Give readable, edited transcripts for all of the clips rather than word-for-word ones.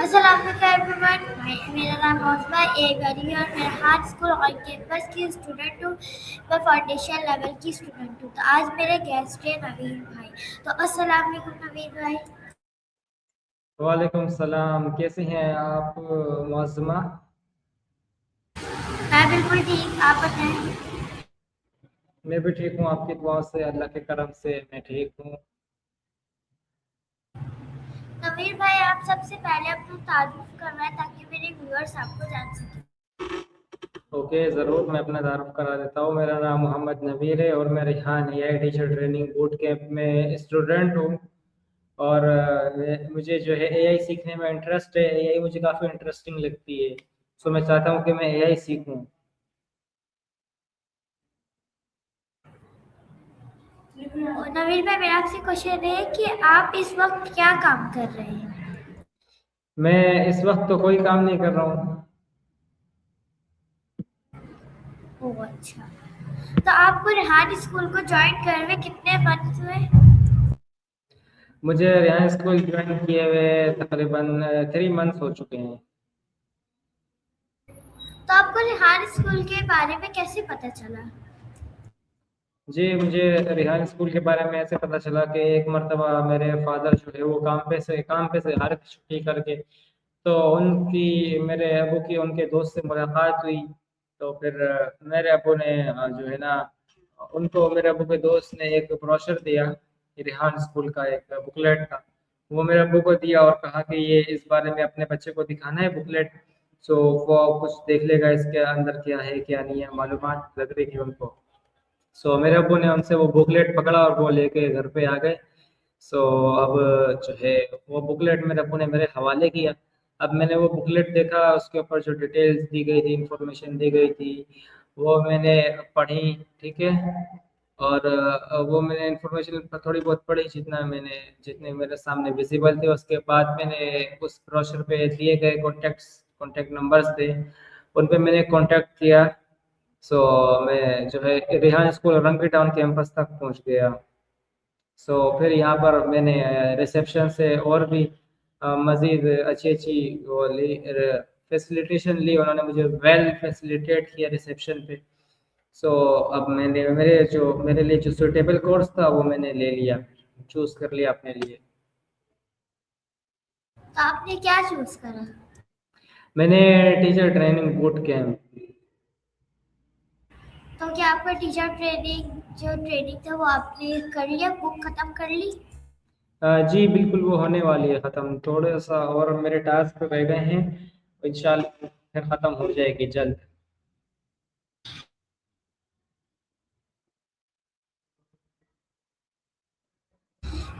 अस्सलाम वालेकुम एवरीवन, मेरा नाम मौसमा एगरी है और मैं हार्ट स्कूल ऑन कैंपस की स्टूडेंट हूँ। मैं फाउंडेशन लेवल की स्टूडेंट हूँ। तो आज मेरे गेस्ट हैं नवीन भाई। तो अस्सलाम वालेकुम नवीन भाई। वालेकुम सलाम। कैसे हैं आप मुअज़्ज़मा? मैं बिल्कुल ठीक, आप बताएं। मैं भी ठीक हूँ, आपकी दुआ से, अल्लाह के करम से मैं ठीक हूँ। नवीन भाई, आप सबसे पहले अपना तारुफ करवाएं ताकि मेरे व्यूअर्स आपको जान सकें। ओके, ज़रूर, मैं अपना तारुफ करा देता हूँ। मेरा नाम मोहम्मद नबीर है और मैं Rihan AI teacher training boot camp में स्टूडेंट हूँ। और मुझे जो है एआई सीखने में इंटरेस्ट है। एआई मुझे काफ़ी इंटरेस्टिंग लगती है। सो मैं चाहता हूँ कि मैं एआई सीखूँ। और नवीन भाई, मेरा आपसे क्वेश्चन है कि आप इस वक्त क्या काम कर रहे हैं। मैं इस वक्त तो कोई काम नहीं कर रहा हूँ। ओह अच्छा। तो आपको रिहान स्कूल को ज्वाइन कर हुए कितने मंथ हुए। मुझे रिहान स्कूल ज्वाइन किए हुए तकरीबन 3 मंथ्स हो चुके हैं। तो आपको रिहान स्कूल के बारे में कैसे पता चला। जी, मुझे रिहान स्कूल के बारे में ऐसे पता चला कि एक मर्तबा मेरे फादर जो है वो काम पे से हर छुट्टी करके, तो उनकी मेरे अबू की उनके दोस्त से मुलाकात हुई। तो फिर मेरे अबू ने जो है ना, उनको मेरे अबू के दोस्त ने एक ब्रोशर दिया, रिहान स्कूल का एक बुकलेट था। वो मेरे अबू को दिया और कहा कि ये इस बारे में अपने बच्चे को दिखाना है बुकलेट। सो वो कुछ देख लेगा इसके अंदर क्या है क्या नहीं है, मालूमात लग रही थी उनको। सो मेरे अब्बू ने उनसे वो बुकलेट पकड़ा और वो लेके घर पे आ गए। सो अब जो है वो बुकलेट मेरे अब्बू ने मेरे हवाले किया। अब मैंने वो बुकलेट देखा, उसके ऊपर जो डिटेल्स दी गई थी, इंफॉर्मेशन दी गई थी, वो मैंने पढ़ी। ठीक है। और वो मैंने इंफॉर्मेशन थोड़ी बहुत पढ़ी, जितने मेरे सामने विजिबल थे। उसके बाद मैंने उस ब्रोशर पे दिए गए कॉन्टैक्ट नंबर्स थे, उन पे मैंने कॉन्टैक्ट किया। सो मैं जो है रेहान स्कूल रंगी टाउन कैंपस तक पहुंच गया। सो फिर यहाँ पर मैंने रिसेप्शन से और भी मज़ीद अच्छी अच्छी वो ली फैसिलिटेशन ली। उन्होंने मुझे वेल फैसिलिटेट किया रिसेप्शन पे। सो अब मैंने मेरे लिए जो सूटेबल कोर्स था वो मैंने ले लिया, चूज़ कर लिया अपने लिए। तो आपने क्या चूज करा। मैंने टीचर ट्रेनिंग बूट कैंप। तो क्या आपका टीचर ट्रेनिंग जो ट्रेनिंग था वो आपने कर लिया, बुक खत्म कर ली। जी बिल्कुल, वो होने वाली है ख़त्म। थोड़ा सा और मेरे टास्क रह गए हैं, इंशाल्लाह फिर ख़त्म हो जाएगी जल्द।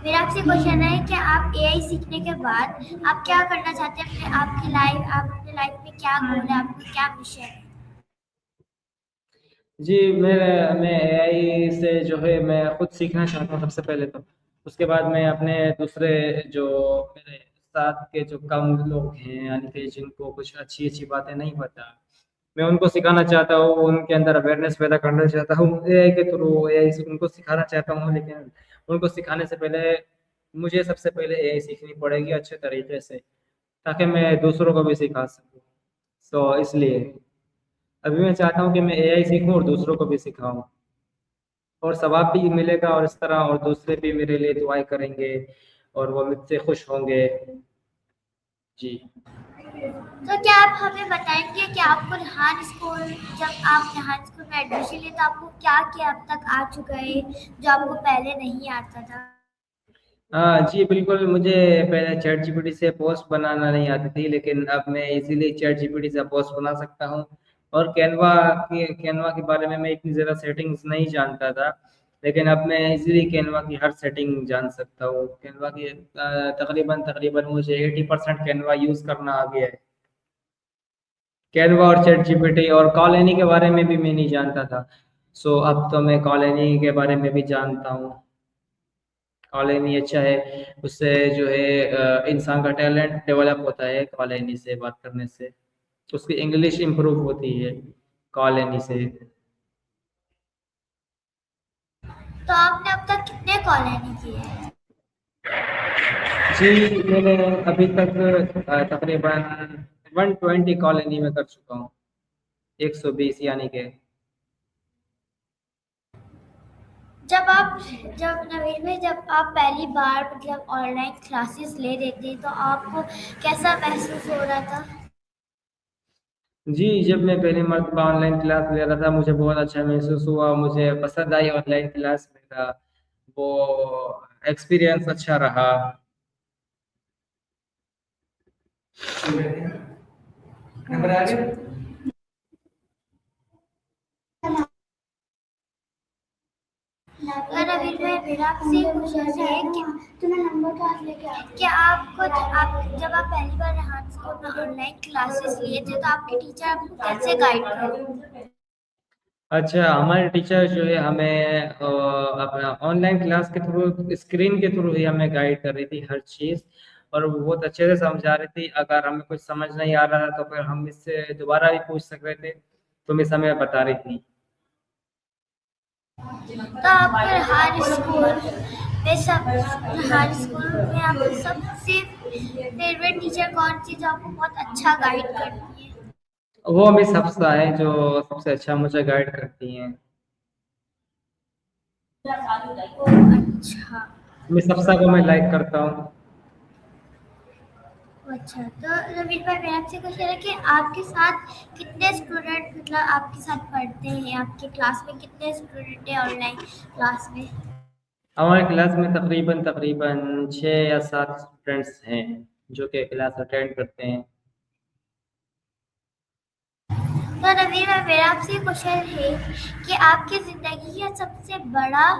मेरा आपसे क्वेश्चन है कि आप एआई सीखने के बाद आप क्या करना चाहते हैं अपने आपकी लाइफ, आप अपने लाइफ में क्या गोल है, आपका क्या मिशन है। जी, मैं एआई से जो है मैं खुद सीखना चाहता हूँ सबसे पहले तो। उसके बाद मैं अपने दूसरे जो मेरे साथ के जो कम लोग हैं, यानी कि जिनको कुछ अच्छी अच्छी बातें नहीं पता, मैं उनको सिखाना चाहता हूँ, उनके अंदर अवेयरनेस पैदा करना चाहता हूँ एआई के थ्रू। एआई से उनको सिखाना चाहता हूँ, लेकिन उनको सिखाने से पहले मुझे सबसे पहले एआई सीखनी पड़ेगी अच्छे तरीके से, ताकि मैं दूसरों को भी सिखा सकूँ। सो इसलिए अभी मैं चाहता हूँ कि मैं एआई सीखूँ और दूसरों को भी सिखाऊँ, और सवाब भी मिलेगा, और इस तरह और दूसरे भी मेरे लिए दुआएं करेंगे और वो मुझसे खुश होंगे। जी। तो क्या आप हमें बताएंगे कि आपको रेहान स्कूल, जब आप रेहान स्कूल में एडमिशन लिए तो आपको क्या क्या अब तक आ चुका है जो आपको पहले नहीं आता था। हाँ जी बिल्कुल, मुझे पहले चैट जीपीटी से पोस्ट बनाना नहीं आती थी, लेकिन अब मैं इजीली चैट जीपीटी से पोस्ट बना सकता हूँ। और कैनवा के बारे में मैं इतनी ज़्यादा सेटिंग्स नहीं जानता था, लेकिन अब मैं इजीली कैनवा की हर सेटिंग जान सकता हूँ। कैनवा की तकरीबन तकरीबन मुझे 80% कैनवा यूज़ करना आ गया है। कैनवा और चैट जीपीटी और कॉलेनी के बारे में भी मैं नहीं जानता था। सो अब तो मैं कॉलेनी के बारे में भी जानता हूँ। कॉलेनी अच्छा है, उससे जो है इंसान का टैलेंट डेवलप होता है। कॉलेनी से बात करने से उसकी इंग्लिश इम्प्रूव होती है कॉलेनी से। तो आपने अब तक कितने कॉलोनी किए हैं। जी, मैंने अभी तक तकरीबन 120 कॉलोनी में कर चुका हूँ, 120 यानी कि। जब आप जब नवीन भाई जब आप पहली बार मतलब ऑनलाइन क्लासेस ले रहे थे तो आपको कैसा महसूस हो रहा था? जी, जब मैं पहली मर्तबा ऑनलाइन क्लास ले रहा था मुझे बहुत अच्छा महसूस हुआ, मुझे पसंद आई ऑनलाइन क्लास। मेरा वो एक्सपीरियंस अच्छा रहा। नंबर आ अच्छा। गया। तो नवीन भाई मेरा आपसे क्वेश्चन है कि तुम्हें नंबर क्लास लेके क्या आपको जब आप पहली बार रेहान स्कूल में ऑनलाइन क्लासेस लिए थे तो आपके टीचर आपको कैसे गाइड करते? अच्छा, हमारे टीचर जो है हमें अपना ऑनलाइन क्लास के थ्रू, स्क्रीन के थ्रू ही हमें गाइड कर रही थी हर चीज़। और वो बहुत अच्छे से समझा रही थी। अगर हमें कुछ समझ नहीं आ रहा था तो फिर हम इससे दोबारा भी पूछ सकते थे, तो मिस हमें बता रही थी। तो आपके हर स्कूल में आपको सबसे फेवरेट टीचर कौन सी जो आपको बहुत अच्छा गाइड करती है? वो मिस हफ्सा है जो सबसे अच्छा मुझे गाइड करती हैं। अच्छा। मिस हफ्सा को मैं लाइक करता हूँ। अच्छा, तो रवीन भाई मेरा आपसे क्वेश्चन है कि आपके साथ कितने स्टूडेंट मतलब आपके साथ पढ़ते हैं? आपके क्लास में कितने स्टूडेंट हैं ऑनलाइन क्लास में? हमारे क्लास में तकरीबन तकरीबन 6 या 7 स्टूडेंट्स हैं जो कि क्लास अटेंड करते हैं। तो रवीन भाई मेरा आपसे क्वेश्चन है कि आपकी ज़िंदगी का सबसे बड़ा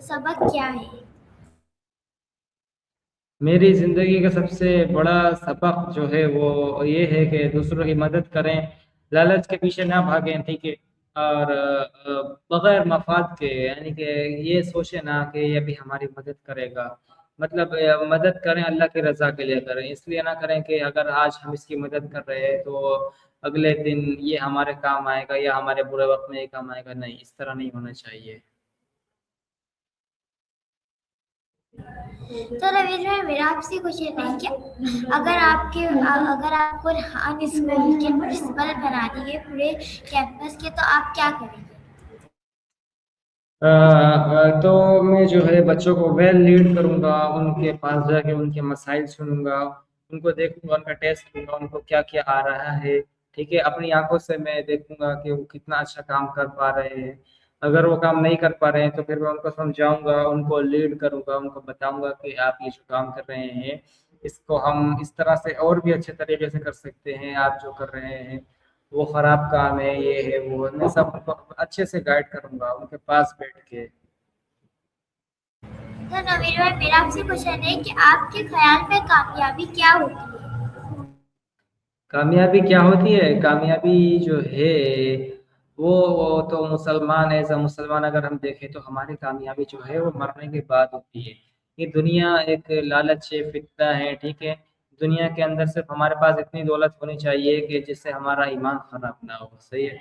सबक क्या है? मेरी ज़िंदगी का सबसे बड़ा सबक जो है वो ये है कि दूसरों की मदद करें, लालच के पीछे ना भागें, ठीक है। और बगैर मफाद के, यानी कि ये सोचे ना कि ये भी हमारी मदद करेगा। मतलब मदद करें अल्लाह की रज़ा के लिए करें, इसलिए ना करें कि अगर आज हम इसकी मदद कर रहे हैं तो अगले दिन ये हमारे काम आएगा या हमारे बुरे वक्त में ये काम आएगा। नहीं, इस तरह नहीं होना चाहिए। तो रवीन भाई मेरा आपसे क्वेश्चन है कि अगर आपको रेहान स्कूल के प्रिंसिपल बना दिए पूरे कैंपस के तो आप क्या करेंगे? तो मैं जो है बच्चों को वेल लीड करूंगा, उनके पास जाके उनके मसाइल सुनूंगा, उनको देखूंगा, उनका टेस्ट लूंगा, उनको क्या क्या आ रहा है। ठीक है, अपनी आंखों से मैं देखूंगा कि वो कितना अच्छा काम कर पा रहे हैं। अगर वो काम नहीं कर पा रहे हैं तो फिर मैं उनको समझाऊंगा, उनको लीड करूंगा, उनको बताऊंगा कि आप ये जो काम कर रहे हैं इसको हम इस तरह से और भी अच्छे तरीके से कर सकते हैं। आप जो कर रहे हैं वो खराब काम है, ये है वो है। मैं सब उनको अच्छे से गाइड करूंगा उनके पास बैठ के। तो नवीन भाई मेरा आपसे क्वेश्चन है कि आपके ख्याल में कामयाबी क्या होती है? कामयाबी क्या होती है? कामयाबी जो है वो तो मुसलमान, एज अ मुसलमान अगर हम देखें तो हमारी कामयाबी जो है वो मरने के बाद होती है। ये दुनिया एक लालच है, फितना है, ठीक है। दुनिया के अंदर सिर्फ हमारे पास इतनी दौलत होनी चाहिए कि जिससे हमारा ईमान खराब ना हो, सही है।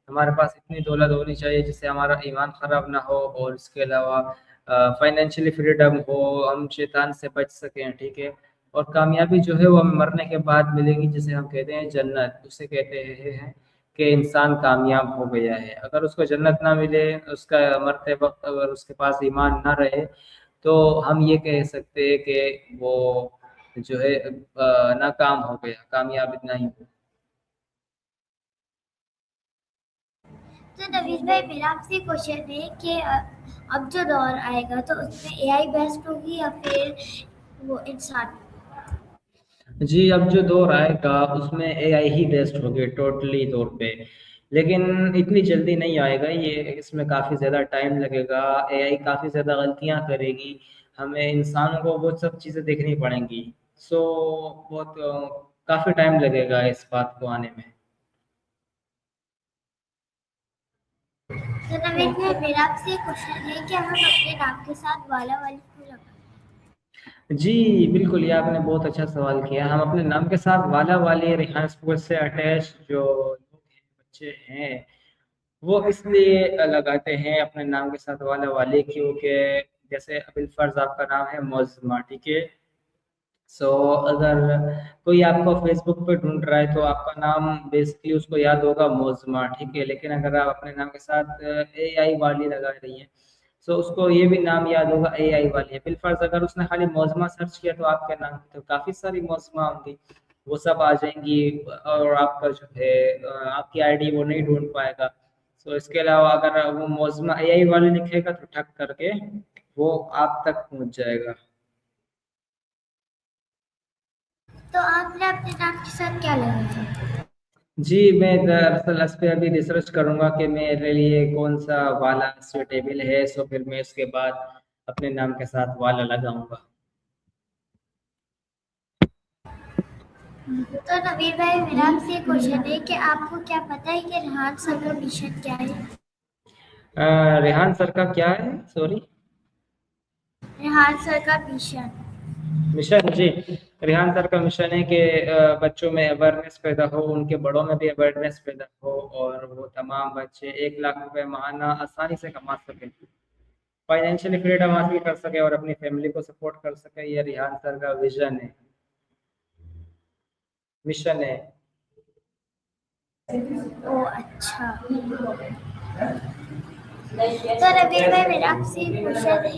हमारे पास इतनी दौलत होनी चाहिए जिससे हमारा ईमान खराब ना हो, और इसके अलावा फाइनेंशियली फ्रीडम हो, हम शैतान से बच सकें, ठीक है। और कामयाबी जो है वो हमें मरने के बाद मिलेगी, जिसे हम कहते हैं जन्नत। उसे कहते हैं कि इंसान कामयाब हो गया है। अगर उसको जन्नत ना मिले, उसका मरते वक्त अगर उसके पास ईमान ना रहे, तो हम ये कह सकते हैं कि वो जो है नाकाम हो गया, कामयाब इतना ही हो। तो नवीन भाई मेरा आपसे क्वेश्चन है कि अब जो दौर आएगा तो उसमें एआई बेस्ट होगी या फिर वो इंसान? जी, अब जो दौर आएगा उसमें एआई ही बेस्ट होगी टोटली तौर पे। लेकिन इतनी जल्दी नहीं आएगा ये, इसमें काफ़ी ज़्यादा टाइम लगेगा। एआई काफ़ी ज़्यादा गलतियां करेगी, हमें इंसानों को वो सब चीज़ें देखनी पड़ेंगी। सो बहुत काफ़ी टाइम लगेगा इस बात को आने में। तो नवीन भाई मेरा आपसे क्वेश्चन है कि हम अपने नाम के साथ वाला वाली क्यों लगाएं? जी, बिल्कुल, ये आपने बहुत अच्छा सवाल किया। हम अपने नाम के साथ वाला वाले रेहान स्कूल से अटैच जो लोग हैं, बच्चे हैं, वो इसलिए लगाते हैं अपने नाम के साथ वाला वाले, क्योंकि जैसे अबिल फर्ज आपका नाम है मौजमा, ठीक है। सो अगर कोई आपको फेसबुक पे ढूंढ रहा है तो आपका नाम बेसिकली उसको याद होगा मोज़मा, ठीक है। लेकिन अगर आप अपने नाम के साथ एआई वाली लगा रही हैं, सो उसको ये भी नाम याद होगा एआई वाली है। बिलफर्ज अगर उसने खाली मोज़मा सर्च किया तो आपके नाम की तो काफ़ी सारी मोज़मा होंगी, वो सब आ जाएंगी और आपका जो है आपकी आईडी वो नहीं ढूंढ पाएगा। सो इसके अलावा अगर वो मोज़मा एआई वाली लिखेगा तो ठक करके वो आप तक पहुंच जाएगा। तो आपने अपने नाम के साथ क्या लगाया? जी, मैं दरअसल इस पे अभी रिसर्च करूँगा कि मेरे लिए कौन-सा वाला सूटेबल है, सो फिर मैं उसके बाद अपने नाम के साथ वाला लगाऊँगा। तो नवीन भाई, मेरा आपसे एक क्वेश्चन है कि आपको क्या पता है कि रेहान सर का मिशन क्या है? रेहान सर का क्या है? सॉरी? रेहान सर का मिशन। मिशन जी, रेहान सर का मिशन है कि बच्चों में अवेयरनेस पैदा हो, उनके बड़ों में भी अवेयरनेस पैदा हो और वो तमाम बच्चे 1 लाख रुपए माहाना आसानी से कमा सकें, फाइनेंशियली फ्रीडम हासिल कर सकें और अपनी फैमिली को सपोर्ट कर सकें। ये रेहान सर का विज़न है, मिशन है। ओ अच्छा। तो नवीन भाई, मेरा आपसे एक क्वेश्चन है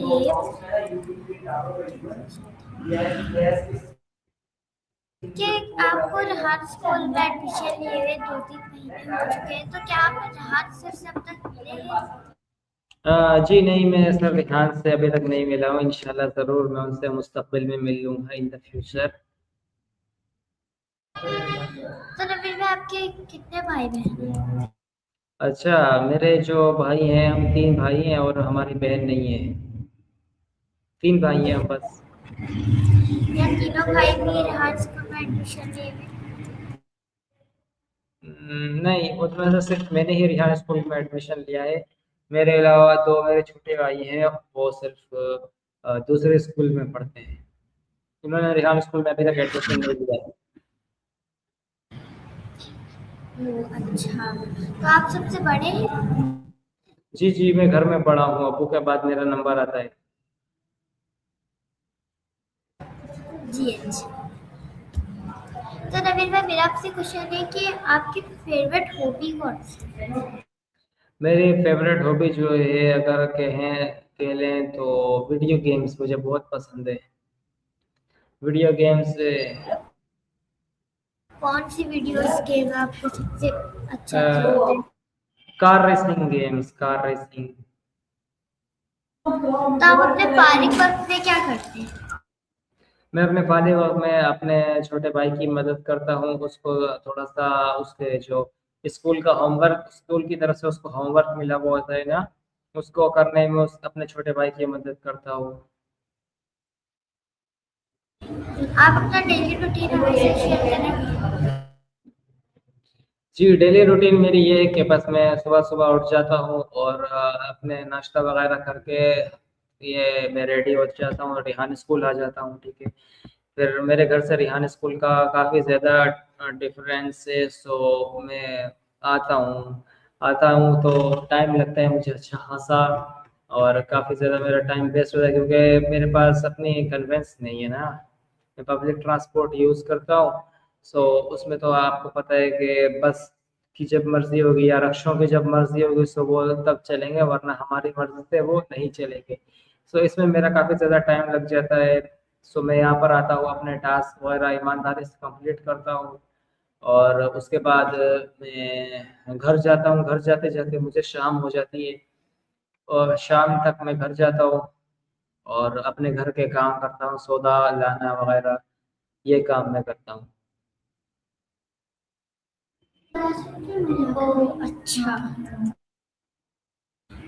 कि आपको रेहान स्कूल में एडमिशन लिए हुए 2-3 महीने हो चुके हैं, तो क्या आप रेहान सर से अब तक मिले हैं? जी नहीं, मैं सर रेहान से अभी तक नहीं मिला हूँ। इंशाल्लाह ज़रूर मैं उनसे मुस्तकबिल में मिल लूँगा इन द फ्यूचर। तो नवीन भाई, आपके कितने भाई बहन हैं? अच्छा, मेरे जो भाई हैं, हम 3 भाई हैं और हमारी बहन नहीं है। 3 भाई हैं हम बस। या तीनों भाई भी रेहान स्कूल में एडमिशन लिए हुए? नहीं, उसमें से सिर्फ मैंने ही रेहान स्कूल में एडमिशन लिया है। मेरे अलावा 2 मेरे छोटे भाई हैं, वो सिर्फ दूसरे स्कूल में पढ़ते हैं। उन्होंने रेहान स्कूल में अभी तक एडमिशन नहीं लिया है। ओह अच्छा। तो आप सबसे बड़े हैं? जी, जी, मैं घर में बड़ा हूँ, अब्बू के बाद मेरा नंबर आता है। जी अच्छा। तो नवीन भाई, मेरा आपसे क्वेश्चन है कि आपकी फेवरेट हॉबी कौन सी है? मेरी फेवरेट हॉबी जो है अगर कह लें तो वीडियो गेम्स मुझे बहुत पसंद है। वीडियो गेम्स कौन सी वीडियोस गेम आपको सबसे अच्छा लगता है? Car racing games, car racing. तो आप अपने फारिग वक्त में क्या करते हैं? मैं अपने खाली वक्त में अपने छोटे भाई की मदद करता हूँ, उसको थोड़ा सा उसके जो स्कूल का होमवर्क, स्कूल की तरफ से उसको होमवर्क मिला हुआ होता है ना, उसको करने में अपने छोटे भाई की मदद करता हूँ। आप अपना डेली रूटीन हमेशा शेयर करेंगे? जी, डेली रूटीन मेरी ये है कि बस मैं सुबह-सुबह उठ जाता हूँ और अपने नाश्ता वगैरह करके ये मैं रेडी हो जाता हूँ, रेहान स्कूल आ जाता हूँ, ठीक है। फिर मेरे घर से रेहान स्कूल का काफ़ी ज़्यादा डिफरेंस है, सो मैं आता हूँ तो टाइम लगता है मुझे अच्छा खासा और काफ़ी ज़्यादा मेरा टाइम वेस्ट होता है क्योंकि मेरे पास अपनी कन्वेंस नहीं है ना, मैं पब्लिक ट्रांसपोर्ट यूज़ करता हूँ। सो उसमें तो आपको पता है कि बस की जब मर्ज़ी होगी या रिक्शों की जब मर्ज़ी होगी सो वो तब चलेंगे, वरना हमारी मर्ज़ी से वो नहीं चलेंगे। सो इसमें मेरा काफ़ी ज़्यादा टाइम लग जाता है। सो मैं यहाँ पर आता हूँ, अपने टास्क वगैरह ईमानदारी से कंप्लीट करता हूँ और उसके बाद मैं घर जाता हूँ। घर जाते-जाते मुझे शाम हो जाती है और शाम तक मैं घर जाता हूँ और अपने घर के काम करता हूँ, सौदा लाना वगैरह, ये काम मैं करता हूँ। ओह अच्छा।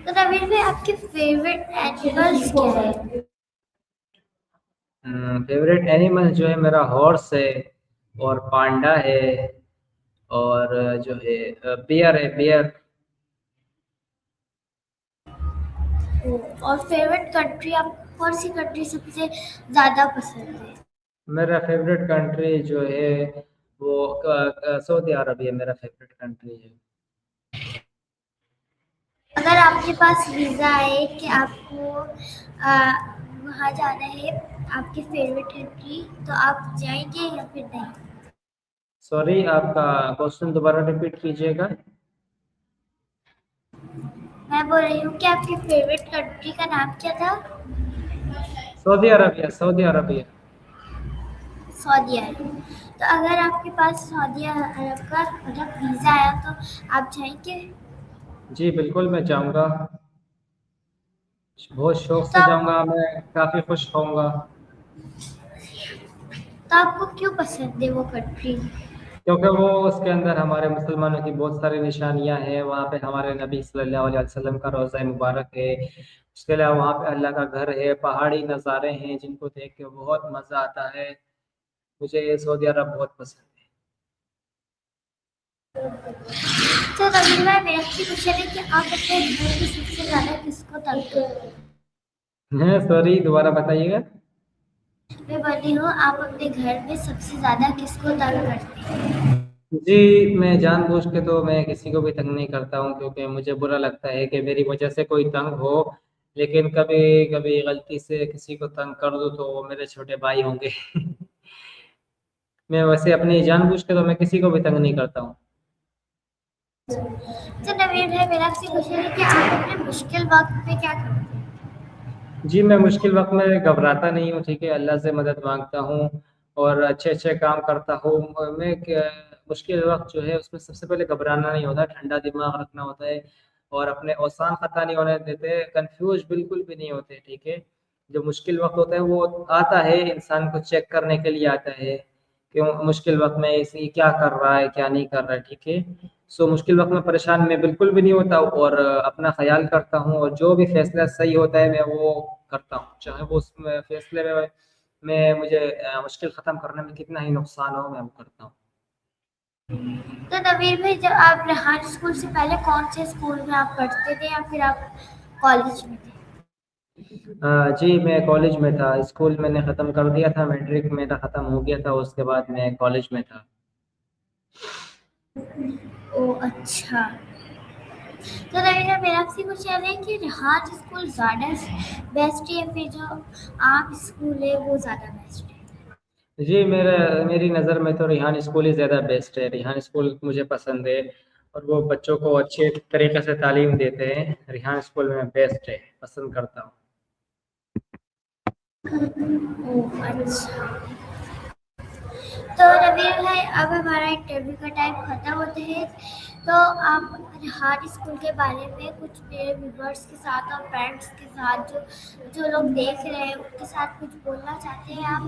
तो नवीन भाई, आपके फेवरेट एनिमल्स क्या है? फेवरेट एनिमल जो है मेरा हॉर्स है और पांडा है और जो है बियर है, बियर। और फेवरेट कंट्री, आपको कौन सी कंट्री सबसे ज्यादा पसंद है? मेरा फेवरेट कंट्री जो है वो सऊदी अरबिया मेरा फेवरेट कंट्री है। अगर आपके पास वीजा है कि आपको वहाँ जाना है आपकी फेवरेट कंट्री, तो आप जाएंगे या फिर नहीं? सॉरी, आपका क्वेश्चन दोबारा रिपीट कीजिएगा। मैं बोल रही हूँ कि आपकी फेवरेट कंट्री का नाम क्या था? Saudi Arabia, Saudi Arabia. Saudi Arab. तो अगर आपके पास सऊदी अरब का मतलब वीज़ा आया तो आप जाएंगे? जी बिल्कुल, मैं जाऊंगा। बहुत शौक तो से जाऊंगा, मैं काफी खुश होऊंगा। आपको क्यों पसंद है वो कंट्री? क्योंकि वो उसके अंदर हमारे मुसलमानों की बहुत सारी निशानियां हैं। वहाँ पे हमारे नबी सल्लल्लाहु अलैहि वसल्लम का रोज़ा मुबारक है। उसके अलावा वहाँ पे अल्लाह का घर है, पहाड़ी नज़ारे हैं जिनको देख के बहुत मज़ा आता है। मुझे सऊदी अरब बहुत पसंद तो रविंद्र भाई, मेरा आपसे क्वेश्चन है कि आप अपने घर में सबसे ज़्यादा किसको तंग करते हैं? है। सॉरी, दोबारा बताइएगा। मैं बोल रही हूँ, आप अपने घर में सबसे ज़्यादा किसको तंग करते हैं? जी, मैं जानबूझ के तो मैं किसी को भी तंग नहीं करता हूँ, क्योंकि मुझे बुरा लगता है कि मेरी वजह से कोई तंग हो। लेकिन कभी कभी गलती से किसी को तंग कर दूँ तो वो मेरे छोटे भाई होंगे। मैं वैसे अपनी जानबूझ के तो मैं किसी को भी तंग नहीं करता हूँ। तो नवीन भाई, मेरा आपसे क्वेश्चन है कि आप अपने मुश्किल वक्त में क्या करते हैं? जी, मैं मुश्किल वक्त में घबराता नहीं हूँ, ठीक है। अल्लाह से मदद मांगता हूँ और अच्छे अच्छे काम करता हूँ। और मुश्किल वक्त जो है उसमें सबसे पहले घबराना नहीं होता, ठंडा दिमाग रखना होता है और अपने औसान खता नहीं होने देते, कंफ्यूज बिल्कुल भी नहीं होते, ठीक है। जो मुश्किल वक्त होता है वो आता है इंसान को चेक करने के लिए आता है, क्यों मुश्किल वक्त में इसे क्या कर रहा है क्या नहीं कर रहा है, ठीक है। सो मुश्किल वक्त में परेशान मैं बिल्कुल भी नहीं होता और अपना ख्याल करता हूँ और जो भी फैसला सही होता है मैं वो करता हूँ, चाहे वो उसमें फैसले में मुझे मुश्किल ख़त्म करने में कितना ही नुकसान हो, मैं वो करता हूँ। तो नवीन भाई, जब आप रेहान स्कूल से पहले कौन से स्कूल में आप पढ़ते थे या फिर आप कॉलेज में थे? जी, मैं कॉलेज में था। स्कूल मैंने ख़त्म कर दिया था, मैट्रिक मेरा ख़त्म हो गया था, उसके बाद मैं कॉलेज में था। ओ अच्छा। तो रवीना, मेरा आपसे क्वेश्चन है कि रेहान स्कूल ज़्यादा बेस्ट है या फिर जो आम स्कूल है वो ज़्यादा बेस्ट है? जी, मेरी नज़र में तो रिहान स्कूल ही ज़्यादा बेस्ट है। रिहान स्कूल मुझे पसंद है और वो बच्चों को अच्छे तरीके से तालीम देते हैं। रिहान स्कूल में बेस्ट है, पसंद करता हूँ। ओह अच्छा। तो रवीना भाई, अब हमारा इंटरव्यू का टाइम खत्म होता है, तो आप रेहान स्कूल के बारे में कुछ मेरे व्यूवर्स के साथ और फ्रेंड्स के साथ जो जो लोग देख रहे हैं उनके साथ कुछ बोलना चाहते हैं आप?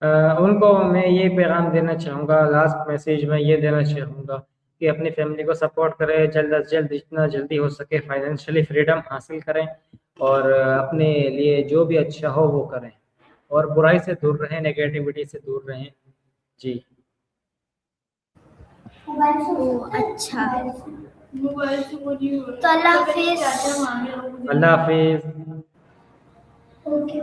अ, उनको मैं ये पैगाम देना चाहूँगा, लास्ट मैसेज में ये देना चाहूँगा कि अपनी फैमिली को सपोर्ट करें, जल्द अज जल्द जितना जल्दी हो सके फाइनेंशियली फ्रीडम हासिल करें और अपने लिए जो भी अच्छा हो वो करें और बुराई से दूर रहें, नेगेटिविटी से दूर रहें। जी। ओह अच्छा। तो अल्लाह हाफिज। अल्लाह हाफिज़। ओके।